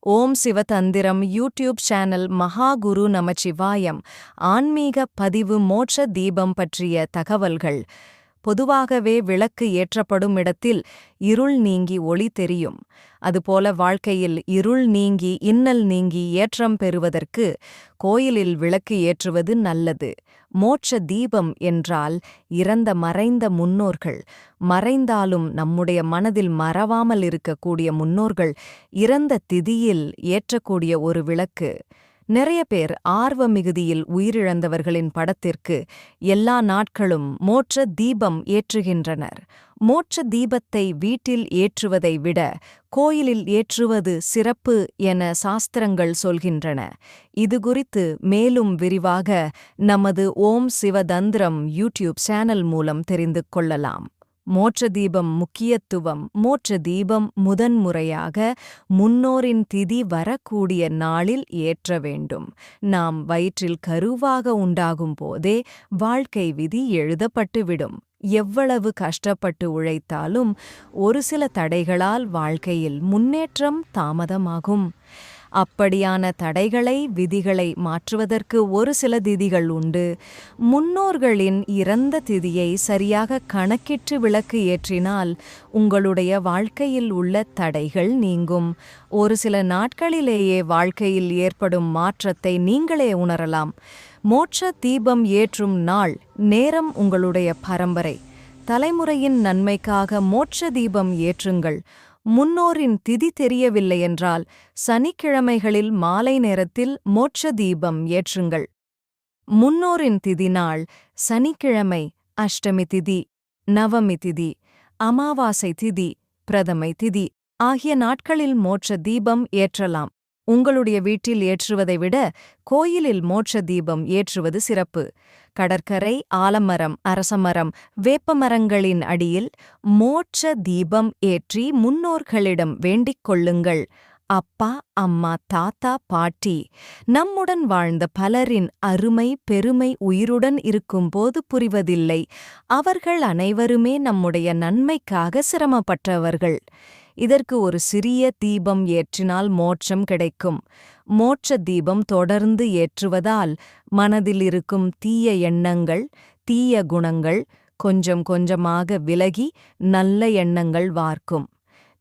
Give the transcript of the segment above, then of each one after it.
ஓம் சிவதந்திரம் YouTube channel மகாகுரு Namachivayam. ஆன்மீக பதிவு மோட்ச தீபம் பற்றிய தகவல்கள். பொதுவாகவே விளக்கு ஏற்றப்படும் இடத்தில் இருள் நீங்கி ஒளி தெரியும். அதுபோல வாழ்க்கையில் இருள் நீங்கி இன்னல் நீங்கி ஏற்றம் பெறுவதற்கு கோயிலில் விளக்கு ஏற்றுவது நல்லது. மோட்ச தீபம் என்றால் இறந்த மறைந்த முன்னோர்கள், மறைந்தாலும் நம்முடைய மனதில் மறவாமல் இருக்கக்கூடிய முன்னோர்கள் இறந்த திதியில் ஏற்றக்கூடிய ஒரு விளக்கு. நிறைய பேர் ஆர்வ மிகுதியில் உயிரிழந்தவர்களின் படத்திற்கு எல்லா நாட்களும் மோட்ச தீபம் ஏற்றுகின்றனர். மோட்ச தீபத்தை வீட்டில் ஏற்றுவதை விட கோயிலில் ஏற்றுவது சிறப்பு என சாஸ்திரங்கள் சொல்கின்றன. இது குறித்து மேலும் விரிவாக நமது ஓம் சிவதந்திரம் யூடியூப் சேனல் மூலம் தெரிந்து கொள்ளலாம். மோட்ச தீபம் முக்கியத்துவம். மோட்ச தீபம் முதன்முறையாக முன்னோரின் திதி வரக்கூடிய நாளில் ஏற்ற வேண்டும். நாம் வயிற்றில் கருவாக உண்டாகும் போதே வாழ்க்கை விதி எழுதப்பட்டுவிடும். எவ்வளவு கஷ்டப்பட்டு உழைத்தாலும் ஒரு சில தடைகளால் வாழ்க்கையில் முன்னேற்றம் தாமதமாகும். அப்படியான தடைகளை விதிகளை மாற்றுவதற்கு ஒரு சில திதிகள் உண்டு. முன்னோர்களின் இறந்த திதியை சரியாக கணக்கிட்டு விளக்கு ஏற்றினால் உங்களுடைய வாழ்க்கையில் உள்ள தடைகள் நீங்கும். ஒரு சில நாட்களிலேயே வாழ்க்கையில் ஏற்படும் மாற்றத்தை நீங்களே உணரலாம். மோட்ச தீபம் ஏற்றும் நாள் நேரம் உங்களுடைய பரம்பரை தலைமுறையின் நன்மைக்காக மோட்ச தீபம் ஏற்றுங்கள். முன்னோரின் திதி தெரியவில்லை என்றால் சனிக்கிழமைகளில் மாலை நேரத்தில் மோட்ச தீபம் ஏற்றுங்கள். முன்னோரின் திதி நாள் சனிக்கிழமை, அஷ்டமி திதி, நவமி திதி, அமாவாசை திதி, பிரதமை திதி ஆகிய நாட்களில் மோட்ச தீபம் ஏற்றலாம். உங்களுடைய வீட்டில் ஏற்றுவதை விட கோயிலில் மோட்ச தீபம் ஏற்றுவது சிறப்பு. கடற்கரை, ஆலமரம், அரசமரம், வேப்பமரங்களின் அடியில் மோட்ச தீபம் ஏற்றி முன்னோர்களிடம் வேண்டிக் கொள்ளுங்கள். அப்பா, அம்மா, தாத்தா, பாட்டி, நம்முடன் வாழ்ந்த பலரின் அருமை பெருமை உயிருடன் இருக்கும்போது புரிவதில்லை. அவர்கள் அனைவருமே நம்முடைய நன்மைக்காக சிரமப்பட்டவர்கள். இதற்கு ஒரு சிறிய தீபம் ஏற்றினால் மோட்சம் கிடைக்கும். மோட்ச தீபம் தொடர்ந்து ஏற்றுவதால் மனதில் இருக்கும் தீய எண்ணங்கள், தீய குணங்கள் கொஞ்சம் கொஞ்சமாக விலகி நல்ல எண்ணங்கள் வார்க்கும்.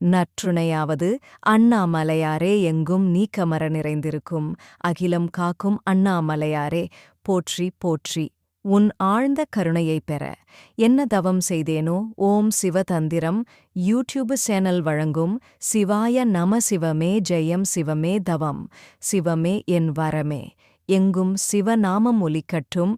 நற்றுணையாவது அண்ணாமலையாரே எங்கும் நீக்கமர நிறைந்திருக்கும். அகிலம் காக்கும் அண்ணாமலையாரே போற்றி போற்றி. உன் ஆழ்ந்த கருணையைப் பெற என்ன தவம் செய்தேனோ? ஓம் சிவதந்திரம் யூடியூப் சேனல் வழங்கும் சிவாய நம சிவமே ஜெயம் சிவமே தவம் சிவமே என் வரமே. எங்கும் சிவநாமம் ஒலிக்கட்டும்.